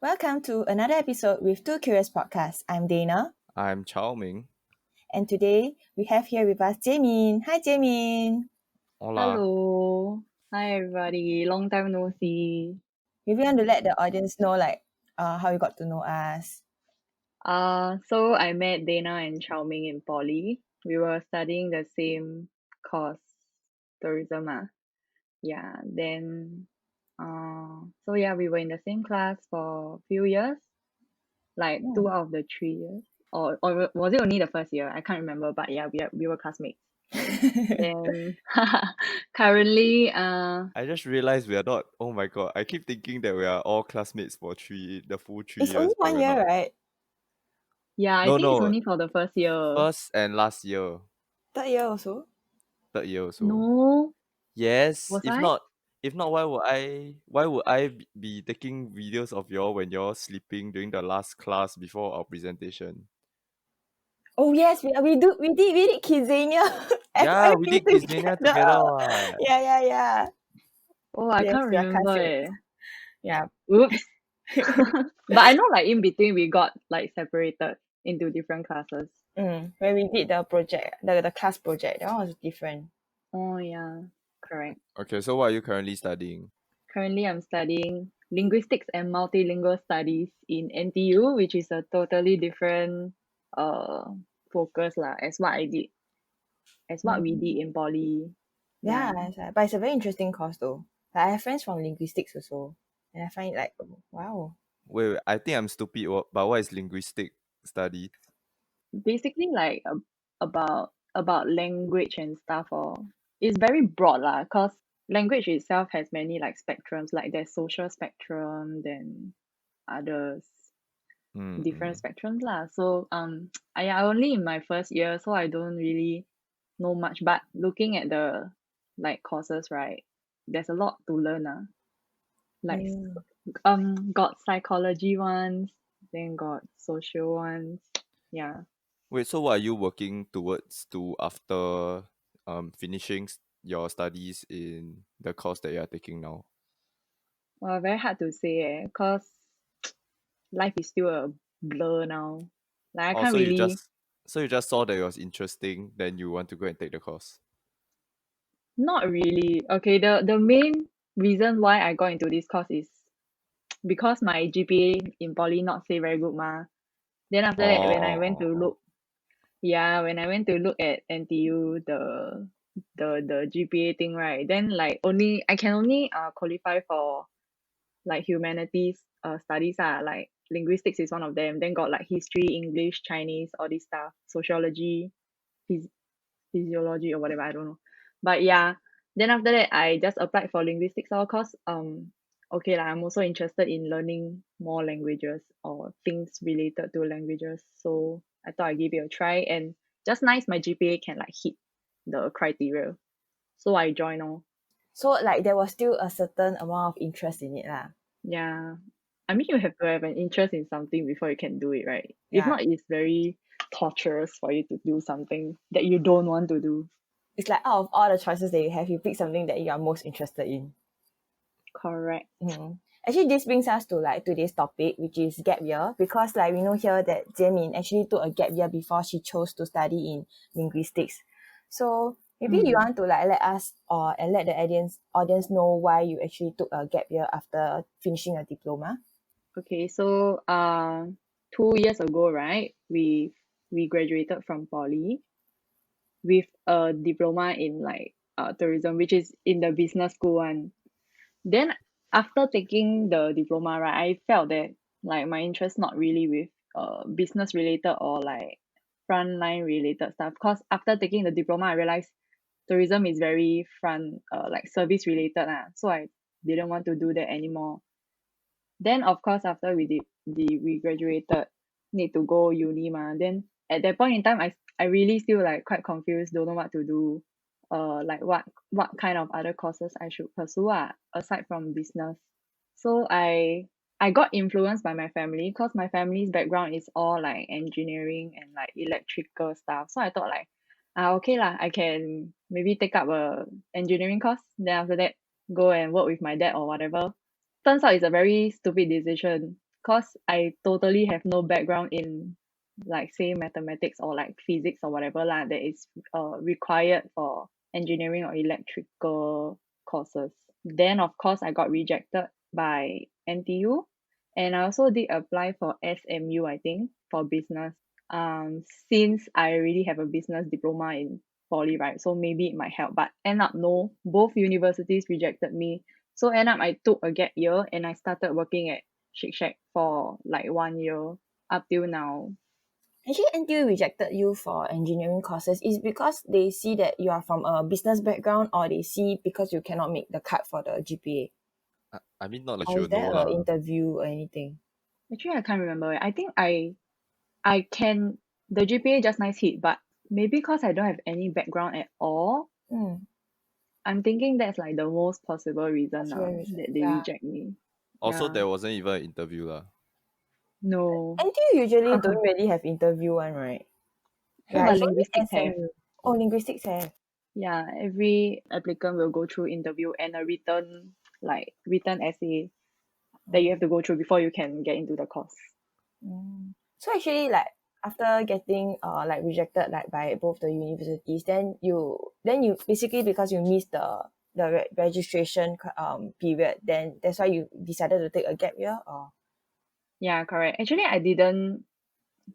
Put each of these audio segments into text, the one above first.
Welcome to another episode with Two Curious Podcasts. I'm Dana, I'm Chao Ming. and today we have here with us Jie Min. Hi, Jie Min. Hola. Hello. Hi, everybody. Long time no see. Maybe you want to let the audience know how you got to know us. So I met Dana and Chao Ming in Poly. We were studying the same course, tourism. Yeah. Then, we were in the same class for a few years, like 2 out of the 3 years, or was it only the first year? I can't remember, but yeah, we were classmates. Then currently, I just realized we are not. Oh my god! I keep thinking that we are all classmates for the full 3 It's years. only but 1 we're year, not. right? yeah, I think it's only for the first year. First and last year, Third year also? third year also. No, Yes. was If I? not, why would I be taking videos of y'all when you're sleeping during the last class before our presentation? Oh yes, we did Kidzania. Yeah, we FYP did Kidzania together. What? Yeah. Oh, I Yes, can't we are remember classmates. Yeah. Oops. But I know like in between we got like separated into different classes. When we did the project, the class project, that one was different. Oh yeah, correct. Okay, so what are you currently studying? Currently I'm studying linguistics and multilingual studies in NTU, which is a totally different focus as what we did in Poly. Yeah, but it's a very interesting course though. Like, I have friends from linguistics also, and I find it like, wow. Wait, I think I'm stupid. But what is linguistic study? Basically like about language and stuff, or it's very broad lah, cause language itself has many like spectrums, like there's social spectrum, then others different spectrums lah. So I only in my first year, so I don't really know much, but looking at the like courses, right, there's a lot to learn like got psychology ones, then got social ones. Yeah. Wait, so what are you working towards after finishing your studies in the course that you are taking now? Well, very hard to say, cause life is still a blur now. Like I Oh, can't so really, you just saw that it was interesting, then you want to go and take the course. not really. Okay, the main reason why I got into this course is because my GPA in Poly not say very good mah. Then after that, when I went to look, when I went to look at NTU the GPA thing, right, then like I can only qualify for like humanities studies, like linguistics is one of them, then got like history, English, Chinese, all this stuff, sociology, physiology or whatever, I don't know. But yeah, then after that I just applied for linguistics cause okay lah, I'm also interested in learning more languages or things related to languages, so I thought I'd give it a try, and just nice my GPA can like hit the criteria, so I joined. So like there was still a certain amount of interest in it lah. Yeah, I mean you have to have an interest in something before you can do it, right? If Yeah. not, it's very torturous for you to do something that you don't want to do. It's like out of all the choices that you have, you pick something that you are most interested in. Correct. Actually, this brings us to like today's topic, which is gap year, because like we know here that Jie Min actually took a gap year before she chose to study in linguistics. So maybe you want to like let us and let the audience know why you actually took a gap year after finishing a diploma. Okay, so 2 years ago, right, we graduated from Poly with a diploma in like tourism, which is in the business school one. Then after taking the diploma, right, I felt that like my interest not really with business related or like frontline related stuff. Cause after taking the diploma, I realized tourism is very front like service related so I didn't want to do that anymore. Then of course after we graduated, need to go uni then at that point in time I really still like quite confused, don't know what to do, like what kind of other courses I should pursue aside from business. So I got influenced by my family, because my family's background is all like engineering and like electrical stuff, so I thought like okay lah, I can maybe take up a engineering course, then after that go and work with my dad or whatever. Turns out it's a very stupid decision, because I totally have no background in like say mathematics or like physics or whatever lah that is required for engineering or electrical courses. Then of course I got rejected by NTU, and I also did apply for SMU, I think, for business. Since I already have a business diploma in poly, right? So maybe it might help. But end up no, both universities rejected me. So end up I took a gap year and I started working at Shake Shack for like 1 year up till now. Actually, NTU rejected you for engineering courses is because they see that you are from a business background, or they see because you cannot make the cut for the GPA? I mean, not like Or you is know there lah. an interview or anything? Actually, I can't remember. I think I can the GPA just nice hit, but maybe because I don't have any background at all, I'm thinking that's like the most possible reason now Possible reason, that they yeah. reject me. Also, Yeah. there wasn't even an interview lah. No. NTU usually don't really have interview one, right? No, Yeah, but it's only linguistics have. SMU. Oh, linguistics have. Yeah, every applicant will go through interview and a written essay that you have to go through before you can get into the course. So actually, like after getting like rejected like by both the universities, then you basically, because you missed the registration period, then that's why you decided to take a gap year, or? Yeah, correct. Actually, I didn't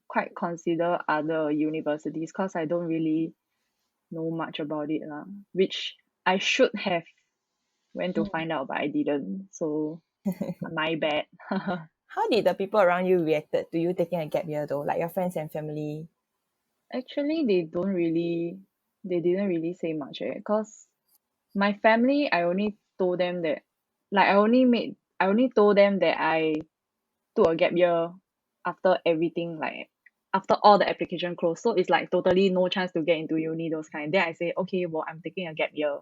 quite consider other universities because I don't really know much about it lah, which I should have went to find out, but I didn't. So my bad. How did the people around you reacted to you taking a gap year though, like your friends and family? Actually, they didn't really say much because my family, I only told them that like I only told them that I took a gap year after everything, like after all the application closed. So it's like totally no chance to get into uni, those kind. Then I say, okay, well, I'm taking a gap year.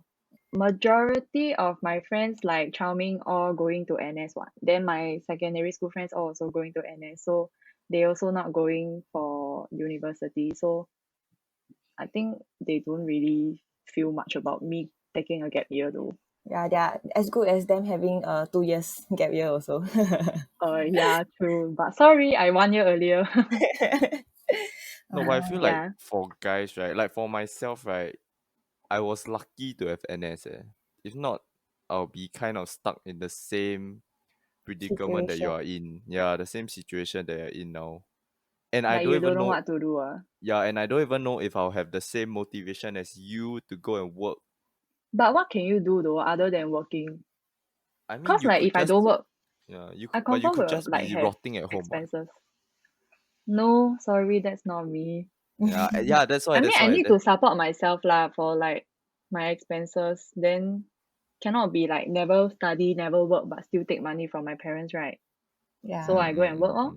Majority of my friends like Chao Ming all going to NS one. Then my secondary school friends all also going to NS. So they also not going for university. So I think they don't really feel much about me taking a gap year though. Yeah, they are as good as them having 2 years gap year also. Yeah, true. But sorry, I 1 year earlier. No, but I feel like Yeah. for guys, right? Like for myself, right? I was lucky to have NS. If not, I'll be kind of stuck in the same predicament that you Situation. are in. Yeah, the same situation that you're in now. And I Like don't you don't even know know. what to do. Yeah, and I don't even know if I'll have the same motivation as you to go and work. But what can you do though other than working? I mean, Cause you like could if I just don't work, yeah, I but you confirm could will just like be have rotting at home, what? expenses. No, sorry, that's not me. Yeah, yeah, that's why. I mean, That's I why. need to support myself lah for like my expenses. Then cannot be like never study, never work, but still take money from my parents, right? Yeah. So I go and work.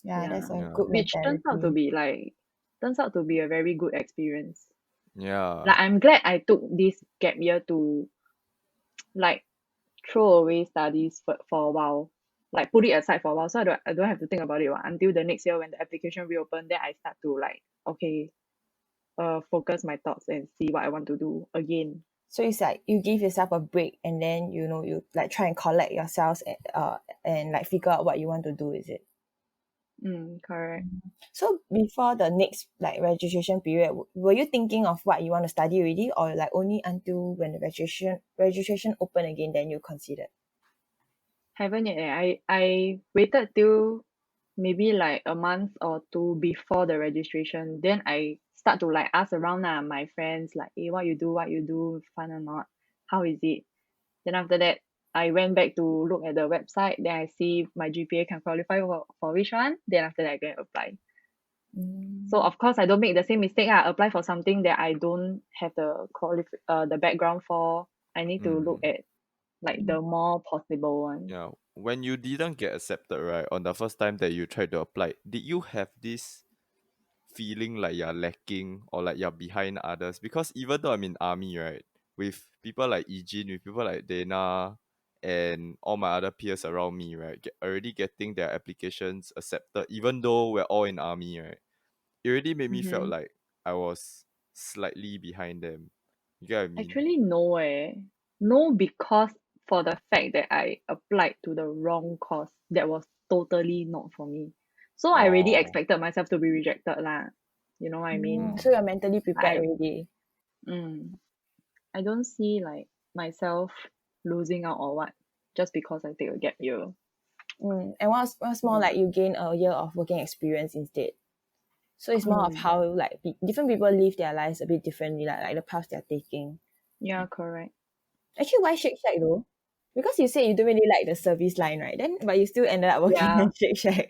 Yeah, that's a Yeah. Yeah, good Which mentality. turns out to be a very good experience. yeah, Like I'm glad I took this gap year to like throw away studies for a while. Like put it aside for a while. So I don't have to think about it until the next year when the application reopen, then I start to like, okay, focus my thoughts and see what I want to do again. So it's like you give yourself a break, and then you like try and collect yourselves and like figure out what you want to do, is it? Correct. So before the next like registration period, were you thinking of what you want to study already, or like only until when the registration open again then you considered? Haven't yet. I waited till maybe like a month or two before the registration. Then I start to like ask around my friends like, hey, what you do, fun or not? How is it? Then after that, I went back to look at the website. Then I see my GPA can qualify for which one. Then after that, I go and apply. So of course, I don't make the same mistake. I apply for something that I don't have the background for. I need to look at like the more possible one. yeah. When you didn't get accepted, right, on the first time that you tried to apply, did you have this feeling like you're lacking or like you're behind others? Because even though I'm in army, right, with people like Ejin, with people like Dana, and all my other peers around me, right, already getting their applications accepted, even though we're all in army, right, it already made me felt like I was slightly behind them. You get what I mean? Actually, no. No, because for the fact that I applied to the wrong course that was totally not for me. So I already Oh. expected myself to be rejected lah. You know what I mean? So you're mentally prepared I already. I don't see like myself losing out or what just because I take a gap year. And what's more like you gain a year of working experience instead. So it's more of how like different people live their lives a bit differently, like the path they're taking. Yeah, correct. Actually, why Shake Shack though? Because you said you don't really like the service line, right? Then but you still ended up working Yeah. in Shake Shack.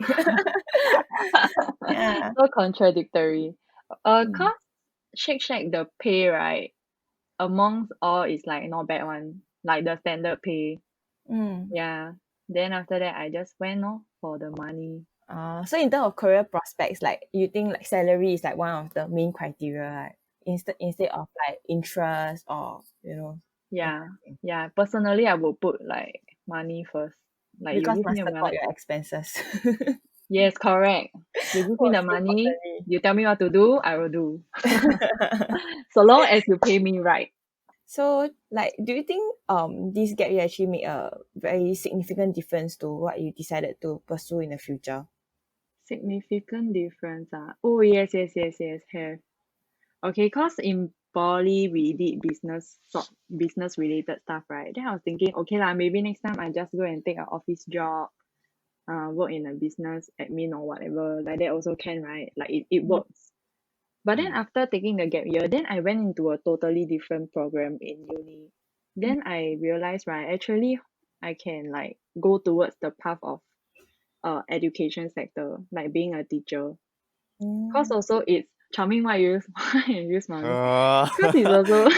Yeah. So contradictory. Cause Shake Shack the pay, right, amongst all is like not bad one. Like the standard pay. Yeah. Then after that I just went for the money. So in terms of career prospects, like you think like salary is like one of the main criteria, like instead of like interest or Yeah. Yeah. Personally I will put like money first. Like because you give must me the support money. your expenses. Yes, correct. You give me the Most money, importantly. you tell me what to do, I will do. So long as you pay me right. So like do you think this gap year actually made a very significant difference to what you decided to pursue in the future? Significant difference. Oh yes, have. Okay, cause in poly we did business related stuff, right? Then I was thinking, okay lah, maybe next time I just go and take an office job, work in a business admin or whatever, like that also can, right? Like it works. But then after taking the gap year, then I went into a totally different program in uni. Then I realized, right, actually I can like go towards the path of education sector, like being a teacher. Cause also it's charming why you use money. Cause it's also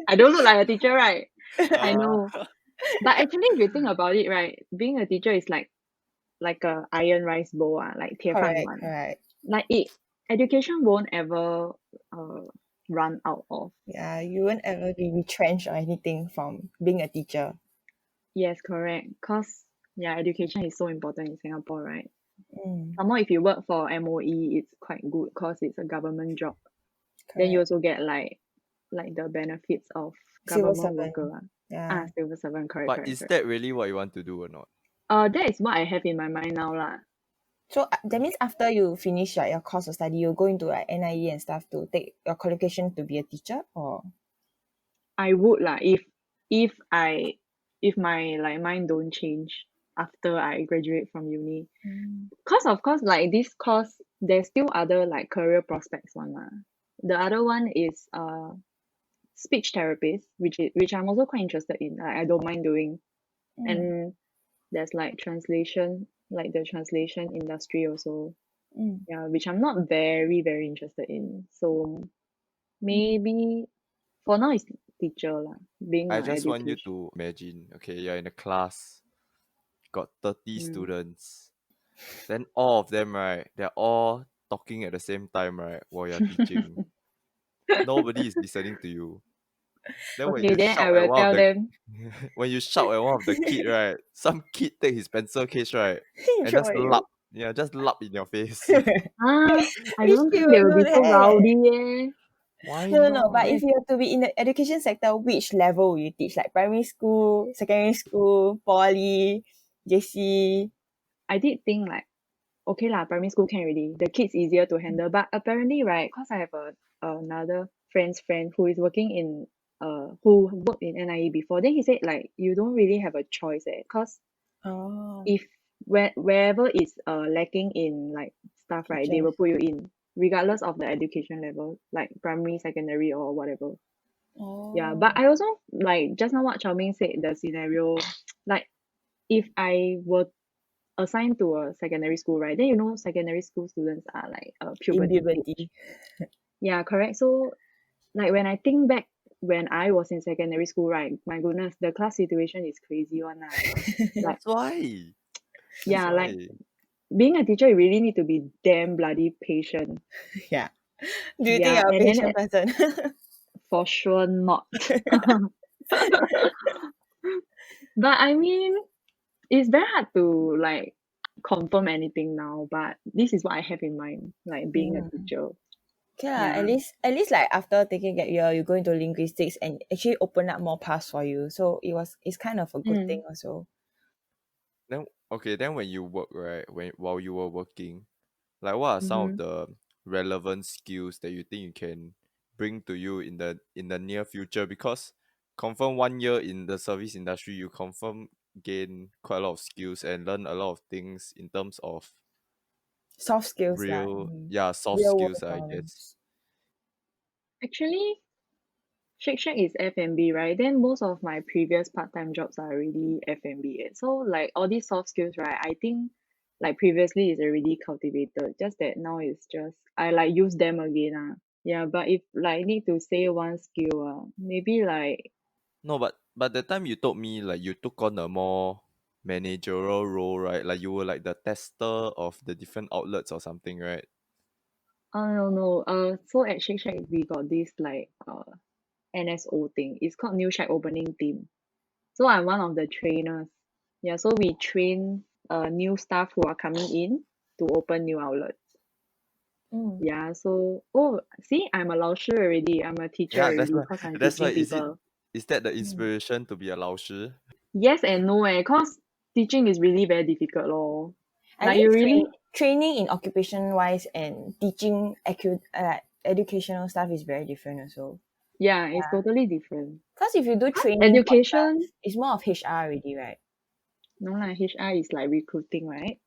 I don't look like a teacher, right? I know. But actually if you think about it, right, being a teacher is like a iron rice bowl, like 铁饭碗. Correct. Like education won't ever run out of. Yeah, you won't ever be retrenched or anything from being a teacher. Yes, correct. Cause yeah, education is so important in Singapore, right? Mm, Some more if you work for MOE, it's quite good cause it's a government job. Then you correct. also get like the benefits of Civil government servant. worker. Yeah. Civil servant, correct, But correct, is correct. that really what you want to do or not? That is what I have in my mind now lah. So that means after you finish like your course of study, you'll go into like NIE and stuff to take your qualification to be a teacher, or I would lah if my like mind don't change after I graduate from uni. Cause of course like this course there's still other like career prospects one lah. The other one is speech therapist, which I'm also quite interested in. I don't mind doing. And there's like translation, like the translation industry also. Yeah, which I'm not very, very interested in. So maybe for now it's teacher lah. Being I an just want you education. to imagine, okay, you're in a class, got 30 students. Then all of them, right, they're all talking at the same time, right, while you're teaching. Nobody is listening to you. Then when Okay, you then I shout at will one of tell the them. when you shout at one of the kid, right, some kid take his pencil case, right, and throw just at you. lap. Yeah, just lap in your face. I Which don't kid think they will will do be so that? rowdy. Why No, not? but if you have to be in the education sector, which level will you teach? Like primary school, secondary school, poly, JC? I did think like, okay lah, primary school can already. The kids easier to handle. But apparently, right, cause I have another friend's friend who is working in who worked in NIE before. Then he said like you don't really have a choice cause Oh, if wherever is lacking in like stuff, right, they will teachers. put you in regardless of the education level, like primary, secondary or whatever. Yeah, but I also like just now what Chao Ming said the scenario, like if I were assigned to a secondary school, right, then you know secondary school students are like puberty stage. Puberty. Yeah, correct. So like when I think back when I was in secondary school, right, my goodness, the class situation is crazy one lah. Like That's why. yeah, That's like why. being a teacher you really need to be damn bloody patient. Yeah. Do you think Yeah, you're a and then patient person? for sure not. But I mean it's very hard to like confirm anything now, but this is what I have in mind, like being a teacher. Okay lah, Yeah. at least like after taking gap year, you go into linguistics and actually open up more paths for you. So it's kind of a good thing also. Then okay, then when you work, right, while you were working, like what are some of the relevant skills that you think you can bring to you in the near future? Because confirm 1 year in the service industry, you confirm gain quite a lot of skills and learn a lot of things in terms of Soft skills lah. real, yeah, soft Real world skills, I guess. problems. Actually, Shake Shack is F&B, right? Then most of my previous part-time jobs are already F&B. So like all these soft skills, right? I think like previously is already cultivated. Just that now it's just I like use them again. Yeah, but if like need to say one skill, maybe like No, but that time you told me like you took on a more managerial role, right? Like you were like the tester of the different outlets or something, right? no no. So at Shake Shack we got this like NSO thing. It's called New Shack Opening Team. So I'm one of the trainers. Yeah, so we train new staff who are coming in to open new outlets. Mm. Yeah, so see, I'm a 老师 already. I'm a teacher Yeah, already because I'm that's why teaching people. is that the Mm. inspiration to be a 老师? Yes and no, cause teaching is really very difficult lor. I Like think you really, training in occupation wise and teaching educational stuff is very different also. yeah, it's totally different. Because if you do Cause training for stuff, education, it's more of HR already, right? no lah, HR is like recruiting, right?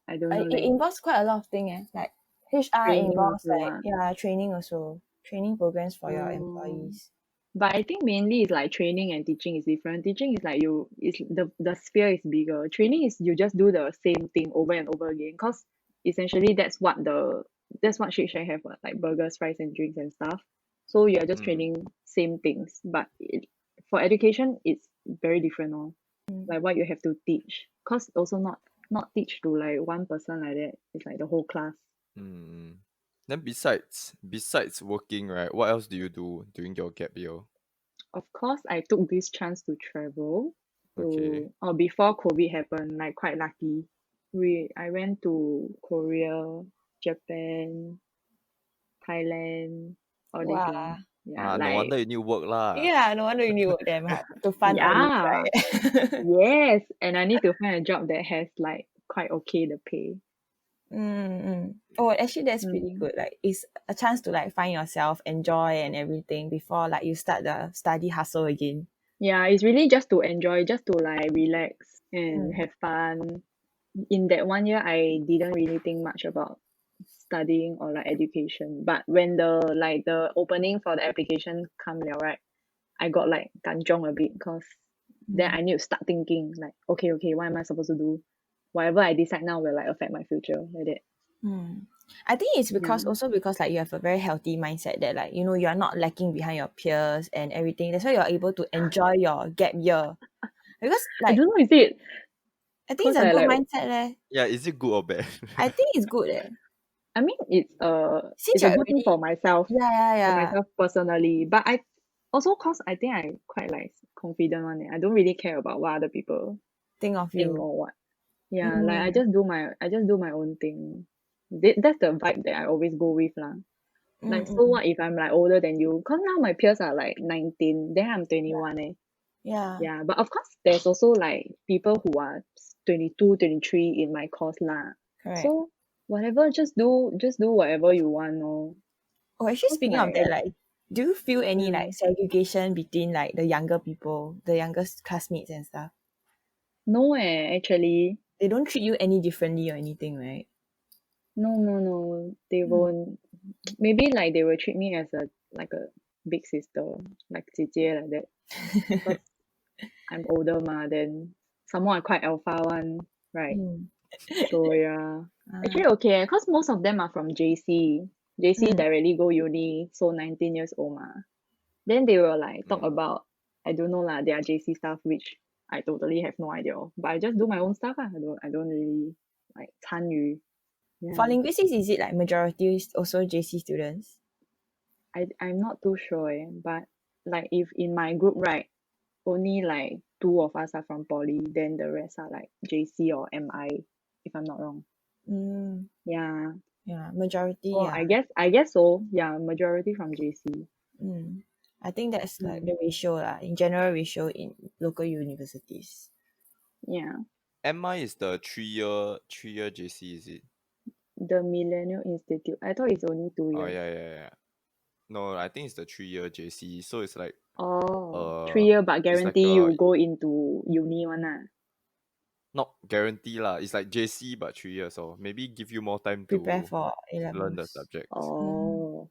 I don't know It leh. involves quite a lot of things. Like HR Training involves also like training also, training programs for your Oh. employees. But I think mainly it's like training and teaching is different. Teaching is like the sphere is bigger. Training is you just do the same thing over and over again. Cause essentially that's what Shake Shack have like burgers, fries and drinks and stuff. So you are just Mm. training same things. But for education it's very different like what you have to teach. Cause also not teach to like one person like that. It's like the whole class. Mm. Then besides working, right, what else do you do during your gap year? Of course, I took this chance to travel Okay. before COVID happened, like quite lucky. I went to Korea, Japan, Thailand, all these Wow. Yeah, No wonder like you need work lah. Yeah, no wonder you need work damn hard to fund all this, yeah, right? yes. And I need to find a job that has like quite okay the pay. Mm-mm. Oh, actually, that's pretty Mm. good. Like, it's a chance to like find yourself, enjoy, and everything before like you start the study hustle again. Yeah, it's really just to enjoy, just to like relax and Mm. have fun. In that 1 year, I didn't really think much about studying or like education. But when the opening for the application come liao, right, I got like kanchiong a bit because then I need to start thinking like, okay, what am I supposed to do? Whatever I decide now will like affect my future like that. Mm. I think it's because Yeah. also because like you have a very healthy mindset that like you are not lacking behind your peers and everything. That's why you're able to enjoy your gap year. Because I like don't know, is it I think because it's a I good like mindset leh. Yeah, is it good or bad? I think it's good eh. I mean Since it's a you're good thing already for yeah. myself personally. But I also cause I think I quite like confident one. I don't really care about what other people Think of think you. or what. Yeah, like Mm. I just do my own thing. That's the vibe that I always go with lah. Like so Mm-mm. what if I'm like older than you? Cause now my peers are like 19, then I'm 21 Yeah. Yeah, but of course there's also like people who are 22, 23 in my course lah. Correct. So whatever, just do whatever you want Oh, actually, Cause speaking of like that, like, do you feel any like mm, segregation between like the younger people, the youngest classmates and stuff? no actually. They don't treat you any differently or anything, right? No. They Mm. won't maybe like they will treat me as a big sister, like 姐姐 like that. Cause I'm older then some more I quite alpha one, right? Mm. So yeah. Ah. Actually okay, cause most of them are from J_C. J_C Mm. directly go uni, so 19 years old Then they will like talk Mm. about I don't know lah, their J_C stuff which I totally have no idea but I just do my own stuff I don't really like 参与 For Yeah. linguistics, is it like majority is also JC students? I'm not too sure but like if in my group right only like 2 of us are from poly then the rest are like J_C or MI if I'm not wrong. Mm. Yeah. Yeah, majority, Oh, yeah. I guess so. Yeah, majority from J_C. Mm. I think that's like Mm. the ratio lah, in general ratio in local universities. Yeah. MI is the three-year JC, is it? The Millennial Institute. I thought it's only 2 Oh years. yeah. No, I think it's the 3-year JC. So it's like Oh, uh 3 year but it's like guarantee you go into uni one ah. not guarantee lah. It's like JC but 3 years, or maybe give you more time Prepare to for learn the A-levels. subjects. Oh.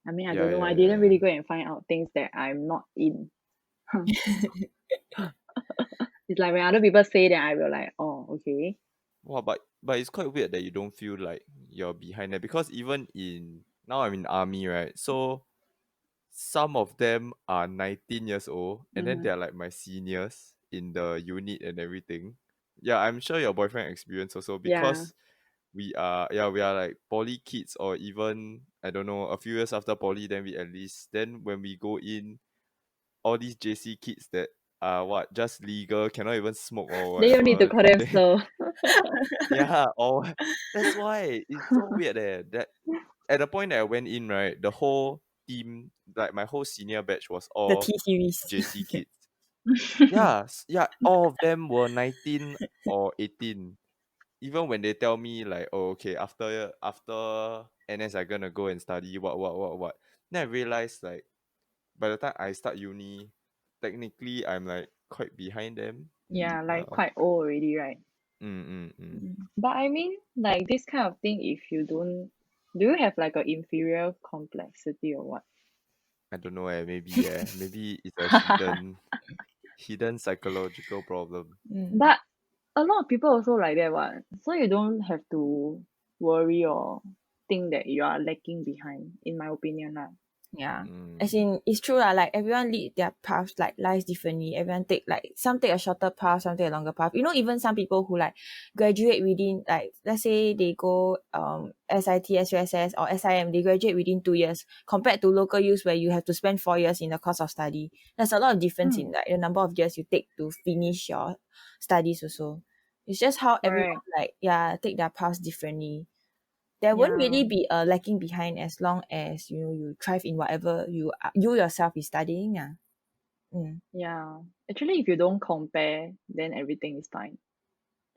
I mean, I Yeah, don't know. I yeah, didn't yeah. really go and find out things that I'm not in. It's like when other people say that I will like, oh, okay. Wow, but it's quite weird that you don't feel like you're behind that, because even in now I'm in army, right? So some of them are 19 years old and then Mhm. they're like my seniors in the unit and everything. Yeah, I'm sure your boyfriend experienced also, Yeah. because we are like poly kids, or even I don't know, a few years after poly, then we at least then when we go in, all these JC kids that are what, just legal, cannot even smoke or Then you need to whatever. call them They, sir. yeah, or that's why it's so weird that at the point that I went in, right, the whole team, like my whole senior batch was The all T series. JC kids. Yeah, yeah, all of them were 19 or 18. Even when they tell me like, oh, okay, after NS I gonna go and study what. Then I realized like by the time I start uni, technically I'm like quite behind them. Yeah, like Yeah. quite old already, right? Mm. But I mean, like this kind of thing, if you don't, do you have like a inferior complexity or what? I don't know, maybe it's a hidden psychological problem. Mm. But a lot of people also like that one. So you don't have to worry or think that you are lacking behind, in my opinion. Lah. Yeah. As Mm. in, it's true lah. Like everyone lead their paths, like lives differently. Everyone take like some take a shorter path, some take a longer path. You know, even some people who like graduate within like let's say they go SIT, SUSS or SIM, they graduate within 2 years compared to local use where you have to spend 4 years in the course of study. There's a lot of difference in like the number of years you take to finish your studies also. It's just how everyone Correct. like take their paths differently. There won't Yeah. really be a lacking behind as long as you thrive in whatever you yourself is studying. Mm. Yeah. Actually, if you don't compare, then everything is fine.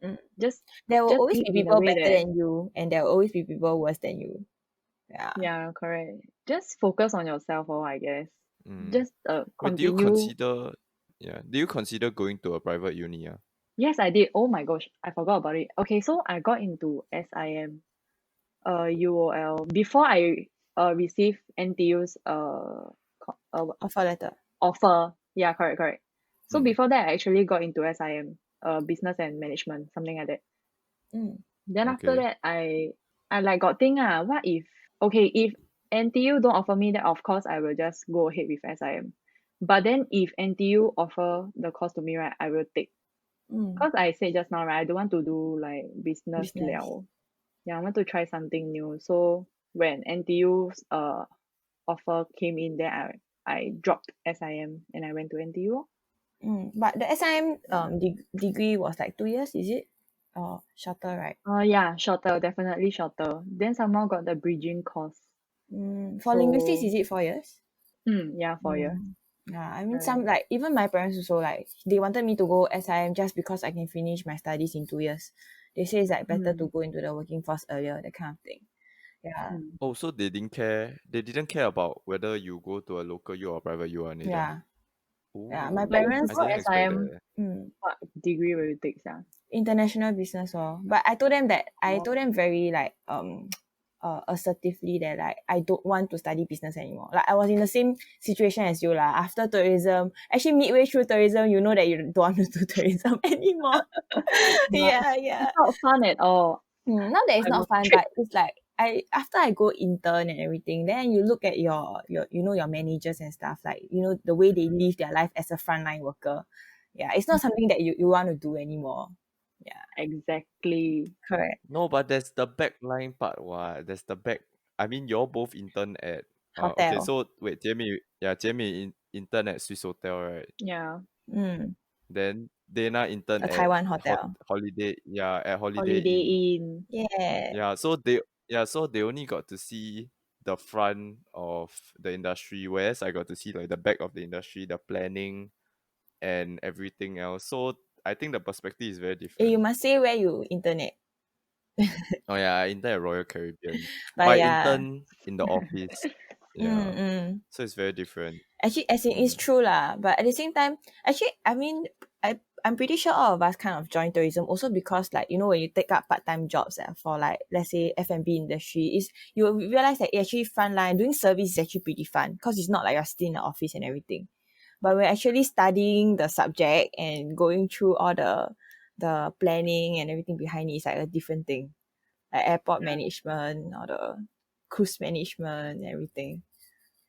Mm. Just There will just always live be in a people way better that, than you, and there will always be people worse than you. Yeah. yeah, correct. Just focus on yourself, or I guess. Mm. Just Wait, do you continue. consider do you consider going to a private uni? Yes, I did. Oh my gosh, I forgot about it. Okay, so I got into SIM, UOL before I received NTU's Offer letter. offer. Yeah, correct. So Mm. before that, I actually got into SIM, business and management, something like that. Mm. Then after Okay. that, I like got think what if, okay, if NTU don't offer me that, of course I will just go ahead with SIM. But then if NTU offer the course to me, right, I will take. Mm. Because I said just now, right, I don't want to do like business Business. liao. Yeah, I want to try something new. So when NTU's offer came in, then I dropped SIM and I went to NTU. But the SIM degree was like 2 years, is it? Shorter, right? Yeah, shorter, definitely shorter. Then somehow got the bridging course. For linguistics, So is it 4 years? yeah, 4 years. Yeah, I mean some Right. like even my parents also like they wanted me to go SIM just because I can finish my studies in 2 years. They say it's like better to go into the working force earlier, that kind of thing. Yeah. Oh, so they didn't care. They didn't care about whether you go to a local U or private U or neither. Yeah. Yeah. My Oh, But if you parents I go didn't expect SIM, that. what degree will you take, yeah? international business but I told them that I Oh. told them very like assertively that like I don't want to study business anymore. Like I was in the same situation as you lah. After tourism, actually midway through tourism, you know that you don't want to do tourism anymore. But Yeah. it's not fun at all. Not that it's I not was fun, tricked. but it's like after I go intern and everything, then you look at your your managers and stuff, like the way they live their life as a frontline worker. Yeah, it's not something that you want to do anymore. Yeah, Exactly. correct. No, but there's the back line part. What? There's the back. I mean, you're both intern at. Okay, Hotel. so wait, Jamie intern at Swiss Hotel, right? Yeah. Mm, Then Dana intern a at Taiwan hotel. Holiday. Yeah, at Holiday Holiday Inn. Inn. Yeah. Yeah, so they only got to see the front of the industry, whereas I got to see like the back of the industry, the planning and everything else. So I think the perspective is very You different. must say where you intern at. Oh yeah, I intern at Royal Caribbean. But But I yeah. intern in the office. Yeah. Mm. So it's very different. Actually, as in it's Mm. true lah. But at the same time, actually, I mean, I'm pretty sure all of us kind of join tourism also because like when you take up part-time jobs for like let's say F&B industry, is you will realize that actually frontline doing service is actually pretty fun because it's not like you're still in the office and everything. But we're actually studying the subject and going through all the planning and everything behind it is like a different thing. Like airport management or the cruise management and everything.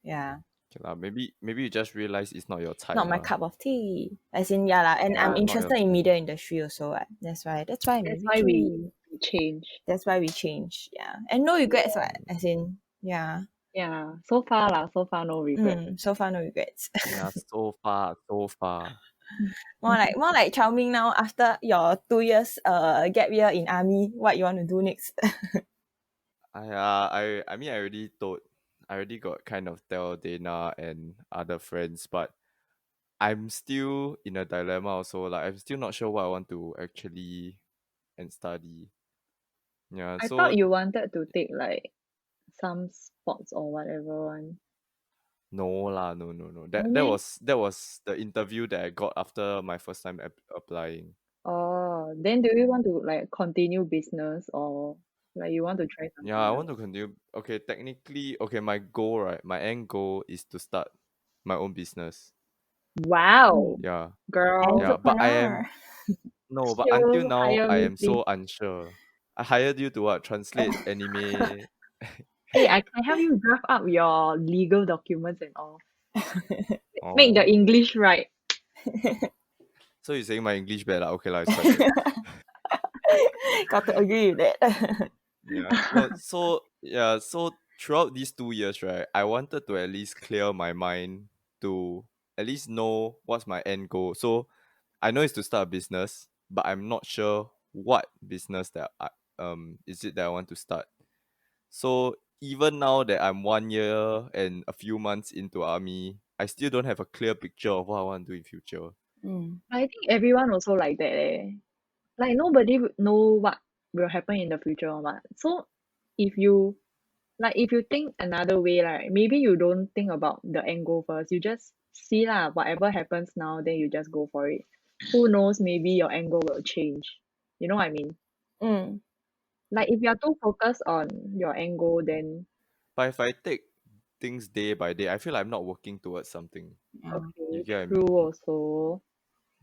Yeah. Okay lah. Maybe you just realize it's not your type Not my lah. cup of tea. As in, yeah, lah. And I'm Yeah. Not your interested in type. media industry also. That's why I That's maybe why change. we change. That's why we change. Yeah. And no regrets, what? As in, yeah. Yeah. So far no regret. So far no regrets. Yeah, so far, so far. more like Chao Ming now after your 2 years gap year in army, what you want to do next? I mean I already got kind of tell Dana and other friends, but I'm still in a dilemma also. Like I'm still not sure what I want to actually and study. Yeah, I so thought you wanted to take like some sports or whatever one. no lah, no. No That meh? that was the interview that I got after my first time applying. Oh, then do you want to like continue business or like you want to try Yeah, something I want to else? continue. Okay, technically, okay, my goal, right? My end goal is to start my own business. Wow, Yeah. girl, Yeah, but I Entrepreneur. am no, but until still now hire I me, am please. so unsure. I hired you to what? Translate anime. Hey, I can help you draft up your legal documents and all. Make the Oh. English right. So you're saying my English bad lah? Okay lah, it's quite bad. Got to agree with that. Yeah. No, so throughout these 2 years, right, I wanted to at least clear my mind to at least know what's my end goal. So I know it's to start a business, but I'm not sure what business that is it that I want to start. So even now that I'm 1 year and a few months into army, I still don't have a clear picture of what I want to do in future. I think everyone also like that eh. Like nobody would know what will happen in the future or what. So if you if you think another way, like maybe you don't think about the end goal first. You just see lah, whatever happens now, then you just go for it. Who knows, maybe your end goal will change. You know what I mean? Mm. Like if you're too focused on your end goal, then But if I take things day by day, I feel like I'm not working towards something. Yeah. You okay, get what I true mean? also.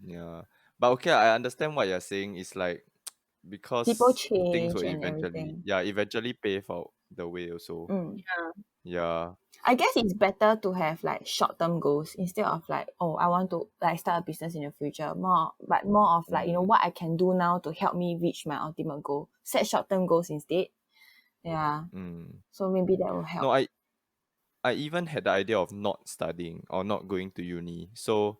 Yeah. But okay, I understand what you're saying. It's like People because things change will and eventually everything. eventually pave out the way also. Yeah. Yeah. I guess it's better to have like short-term goals instead of like, oh, I want to like start a business in the future. More of like, Mm. what I can do now to help me reach my ultimate goal. Set short-term goals instead. Yeah. Mm. So maybe that will help. No, I even had the idea of not studying or not going to uni. So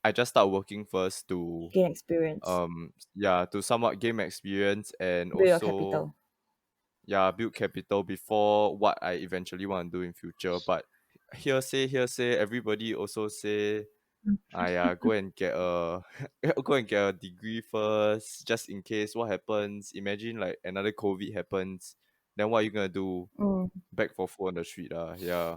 I just start working first to Gain experience. to somewhat gain experience and Build your also capital. build capital before what I eventually want to do in future. But hearsay, everybody also say go and get a go and get a degree first, just in case what happens. Imagine like another COVID happens, then what are you gonna do? Mm. Back for food on the street, yeah.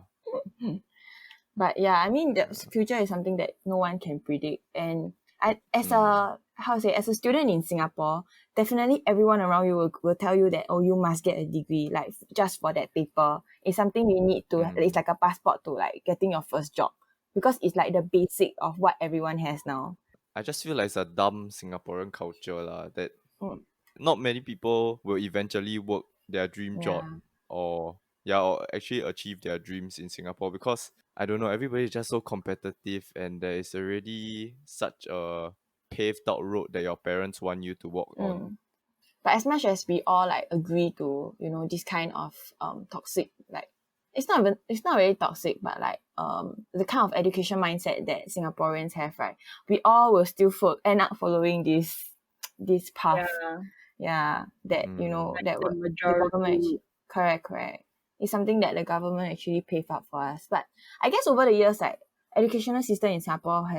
But yeah, I mean the Yeah. future is something that no one can predict. And as Mm. as a student in Singapore, definitely everyone around you will tell you that, oh, you must get a degree, like just for that paper. It's something you need to, it's Mm. like a passport to like getting your first job. Because it's like the basic of what everyone has now. I just feel like it's a dumb Singaporean culture lah, that Mm. not many people will eventually work their dream job Yeah. or actually achieve their dreams in Singapore because I don't know, everybody is just so competitive and there is already such a paved out road that your parents want you to walk on. Mm. But as much as we all like agree to, this kind of toxic, like it's not really toxic, but like the kind of education mindset that Singaporeans have, right? We all will still end up following this path. Yeah. Yeah. That Mm. that The the government majority. correct. It's something that the government actually paved up for us. But I guess over the years, like educational system in Singapore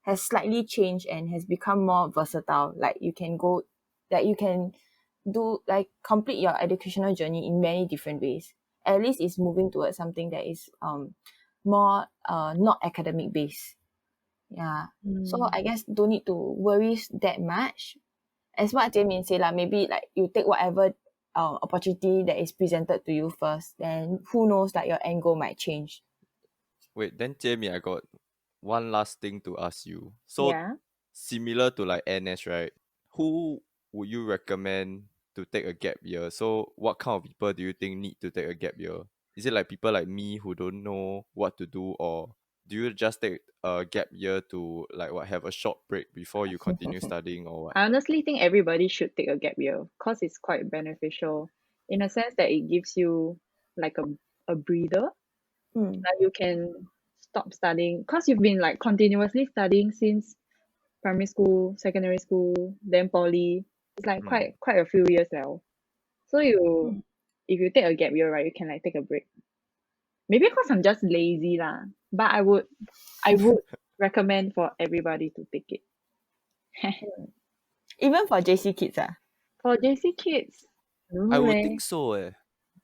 has slightly changed and has become more versatile. Like you can go, like you can do like complete your educational journey in many different ways. At least it's moving towards something that is more not academic based. Yeah. So I guess don't need to worry that much. As what Jie Min say, like maybe like you take whatever opportunity that is presented to you first, then who knows, like your end goal might change. Wait, then Jamie, I got one last thing to ask you. So Yeah. similar to like NS, right? Who would you recommend to take a gap year? So what kind of people do you think need to take a gap year? Is it like people like me who don't know what to do, or do you just take a gap year to like what, have a short break before you continue studying or what? I honestly think everybody should take a gap year because it's quite beneficial in a sense that it gives you like a breather. Mm. Like you can stop studying because you've been like continuously studying since primary school, secondary school, then poly. It's like quite a few years now. So Mm. if you take a gap year, right, you can like take a break. Maybe because I'm just lazy lah. But I would recommend for everybody to take it. Even for JC kids, For JC kids, I don't I know would leh. think so,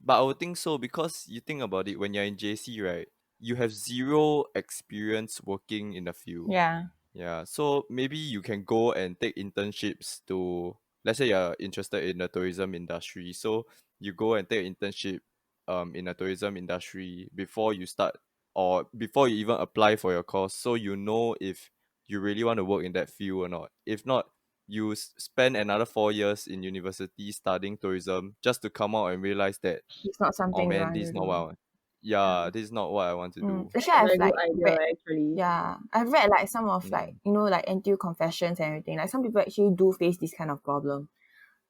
But I would think so because you think about it, when you're in JC, right, you have zero experience working in the field. yeah. Yeah, so maybe you can go and take internships to, let's say you're interested in the tourism industry. So you go and take an internship in the tourism industry before you start, or before you even apply for your course, so you know if you really want to work in that field or not. If not, you spend another 4 years in university studying tourism just to come out and realize that, It's not oh something you man, want this to is not do. what Yeah, this is not what I want to do. that's Actually, a I've very good like idea read, actually. yeah, I've read like some of like, Mm. like NTU confessions and everything. Like some people actually do face this kind of problem.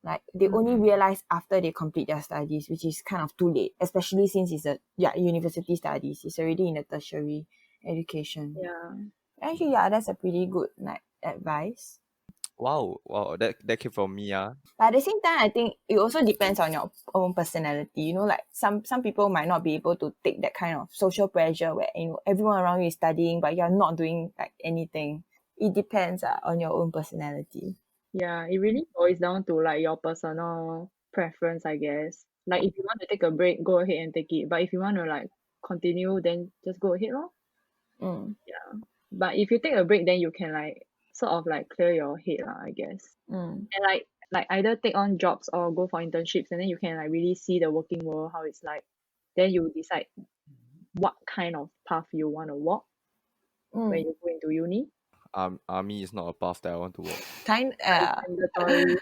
Like they only Mm. realize after they complete their studies, which is kind of too late, especially since it's university studies. It's already in the tertiary education. Yeah. Actually, yeah, that's a pretty good like advice. Wow, that came from me, But at the same time, I think it also depends on your own personality. Like some people might not be able to take that kind of social pressure where everyone around you is studying, but you're not doing like anything. It depends on your own personality. Yeah, it really boils down to like your personal preference, I guess. Like if you want to take a break, go ahead and take it. But if you want to like continue, then just go ahead lor. Mm, But if you take a break, then you can like sort of like clear your head lah, I guess. mm, And like either take on jobs or go for internships, and then you can like really see the working world, how it's like. Then you decide what kind of path you want to walk when mm. you go into uni. Army is not a path that I want to walk. Kind But it's mandatory.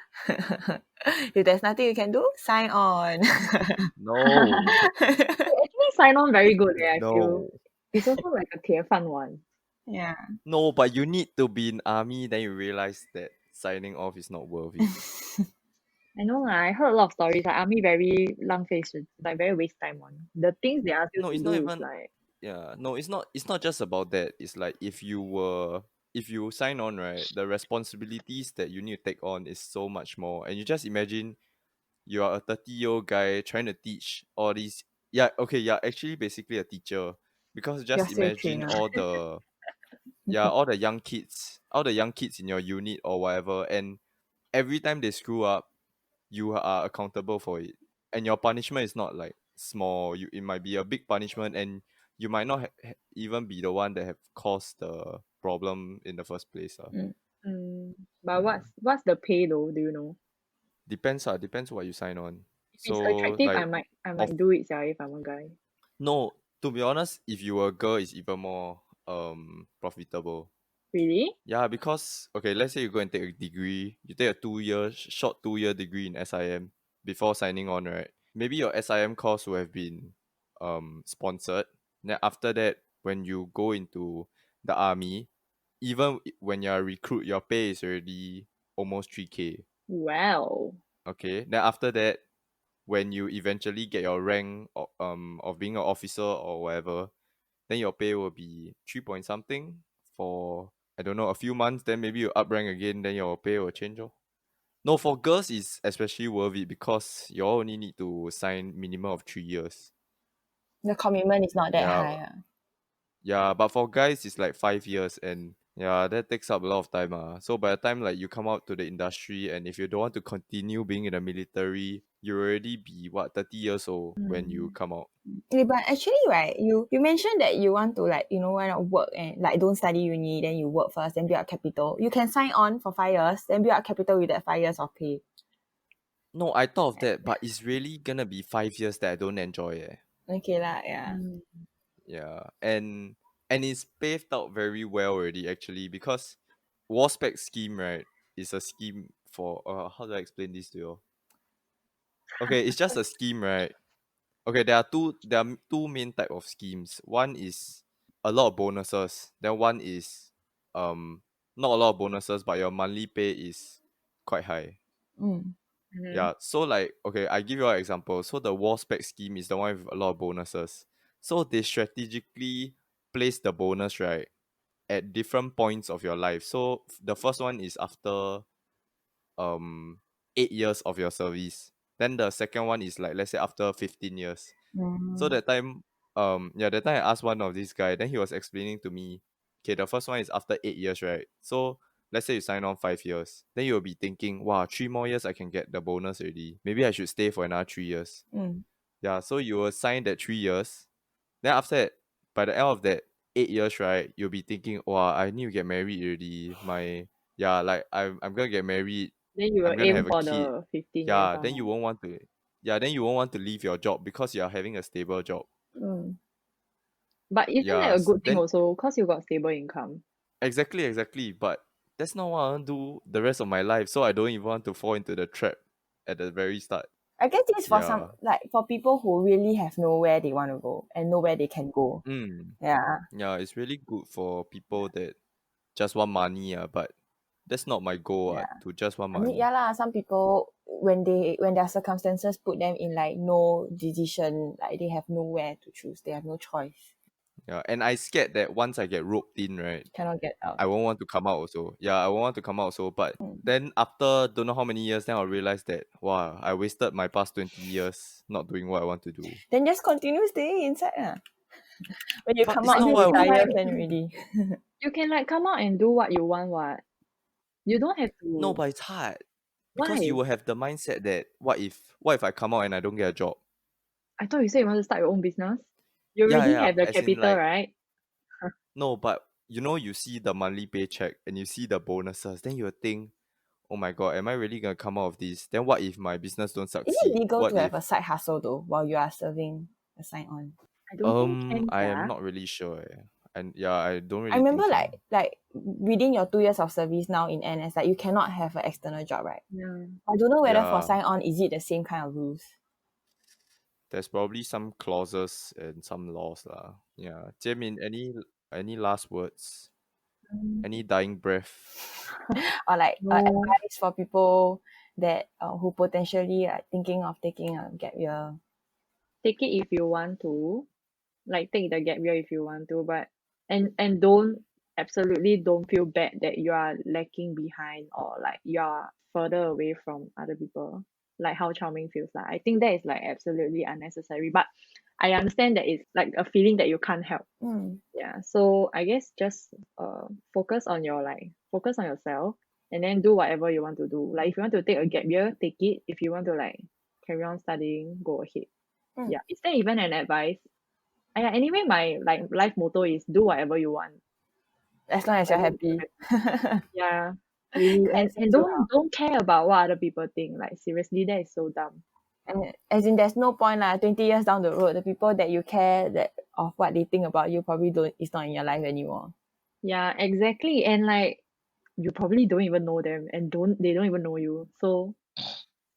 if there's nothing you can do, sign on. No, Actually, sign on very good I feel. no, It's also like a 铁饭碗. yeah. no. But you need to be in army, then you realize that signing off is not worth it. I know lah, I heard a lot of stories like army very 浪费时, like very waste time one. The things they ask you No, to it's do not is even. like Yeah, no, it's not. It's not just about that. It's like if you sign on, right, the responsibilities that you need to take on is so much more. And you just imagine you are a 30-year-old guy trying to teach all these. Yeah, okay, yeah, actually basically a teacher, because You're just still a imagine trainer. all the young kids in your unit or whatever, and every time they screw up, you are accountable for it, and your punishment is not like small. It might be a big punishment, and you might not even be the one that have caused the problem in the first place. Mm. but what's the pay though, do you know? Depends what you sign on. If it's So attractive, I like, might I of might do it if I'm a guy. no, to be honest, if you were a girl, it's even more profitable. Really? Yeah, because okay, let's say you go and take a degree, you take a 2 year short 2 year degree in SIM before signing on, right? Maybe your SIM course will have been sponsored. Then after that, when you go into the army, even when you're a recruit, your pay is already almost 3K. Well, Okay. Then after that, when you eventually get your rank of being an officer or whatever, then your pay will be 3 point something for, I don't know, a few months. Then maybe you up rank again, then your pay will change. No, for girls it's especially worth it because you all only need to sign minimum of 3 years. The commitment is not that Yeah, high. yeah, but for guys it's like 5 years, and Yeah, that takes up a lot of time. So by the time like you come out to the industry, and if you don't want to continue being in the military, you already be what 30 years old when you come out. But actually, right, you mentioned that you want to like, why not work and like don't study uni, then you work first, then build up capital. You can sign on for 5 years, then build up capital with that 5 years of pay. No, I thought of that, but it's really gonna be 5 years that I don't enjoy. Okay lah, yeah. Yeah, and it's paved out very well already actually, because war spec scheme, right, is a scheme for how do I explain this to you? Okay, it's just a scheme, right? Okay, there are two main type of schemes. One is a lot of bonuses. Then one is not a lot of bonuses, but your monthly pay is quite high. Mm. Yeah, so like okay, I give you an example. So the war spec scheme is the one with a lot of bonuses. So they strategically place the bonus, right, at different points of your life. So the first one is after 8 years of your service. Then the second one is like, let's say, after 15 years. So that time that time I asked one of this guy, then he was explaining to me, okay, the first one is after 8 years, right? So let's say you sign on 5 years, then you'll be thinking, wow, 3 more years I can get the bonus already. Maybe I should stay for another 3 years. Mm. Yeah, so you will sign that 3 years. Then after that, by the end of that 8 years, right, you'll be thinking, wow, I need to get married already. Like I'm gonna get married. Then you I'm will gonna aim have a for kid. the 15 years Yeah, then you one. won't want to. Yeah, then you won't want to leave your job because you are having a stable job. Mm. But isn't that Yeah, a good thing then also? Because you got stable income. exactly. But that's not what I want to do the rest of my life. So I don't even want to fall into the trap at the very start. I guess this is for some, Yeah. like for people who really have nowhere they want to go and nowhere they can go. Yeah. Yeah, it's really good for people that just want money, but that's not my goal, Yeah. to just want I mean, money. yeah lah, some people when their circumstances put them in like no decision, like they have nowhere to choose, they have no choice. Yeah, and I scared that once I get roped in, right, Cannot get out. I won't want to come out also. Yeah, I won't want to come out also. But then after don't know how many years, then I'll realize that, wow, I wasted my past 20 years not doing what I want to do. Then just continue staying inside. When you But come it's out, not you what I retire want. can already. You can like come out and do what you want, what? You don't have No, to. but it's hard. Because you Why? will have the mindset that what if I come out and I don't get a job? I thought you said you want to start your own business. You Yeah, already yeah. have the As in capital, like, right? no, but you see the monthly paycheck and you see the bonuses, then you will think, oh my god, am I really gonna come out of this? Then what if my business don't Is it succeed? legal What to have if a side hustle though while you are serving a sign on? I don't think can, I am yeah. not really sure. And yeah, I don't I really remember think can. like within your 2 years of service now in NS, like you cannot have an external job, right? Yeah. I don't know whether for Yeah, sign on is it the same kind of rules. there's probably some clauses and some laws lah. Yeah. Jie Min, any last words? Any dying breath? Or like No, advice for people that who potentially are thinking of taking a gap year. take it if you want to. Like take the gap year if you want to, but and don't absolutely don't feel bad that you are lacking behind or like you are further away from other people. Like how charming feels like. I think that is like absolutely unnecessary. But I understand that it's like a feeling that you can't help. Yeah. So I guess just focus on yourself and then do whatever you want to do. Like if you want to take a gap year, take it. If you want to like carry on studying, go ahead. Yeah. Is there even an advice? Anyway, my like life motto is do whatever you want. As long as you're Whatever makes you happy. happy. Yeah. Really. That's And so don't care about what other people think. Like seriously, that is so dumb. And as in there's no point 20 years down the road, the people that you care that of what they think about you probably don't is not in your life anymore. Yeah, exactly. And like you probably don't even know them and they don't even know you. So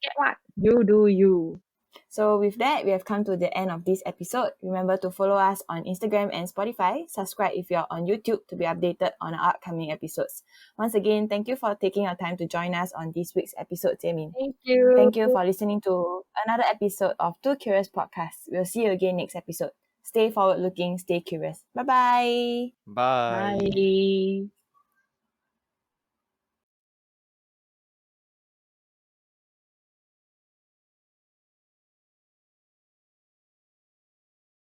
get what? You do you. So with that, we have come to the end of this episode. Remember to follow us on Instagram and Spotify. Subscribe if you're on YouTube to be updated on our upcoming episodes. Once again, thank you for taking your time to join us on this week's episode, Jie Min. Thank you. Thank you for listening to another episode of Two Curious Podcasts. We'll see you again next episode. Stay forward looking, stay curious. Bye-bye. Bye. Bye.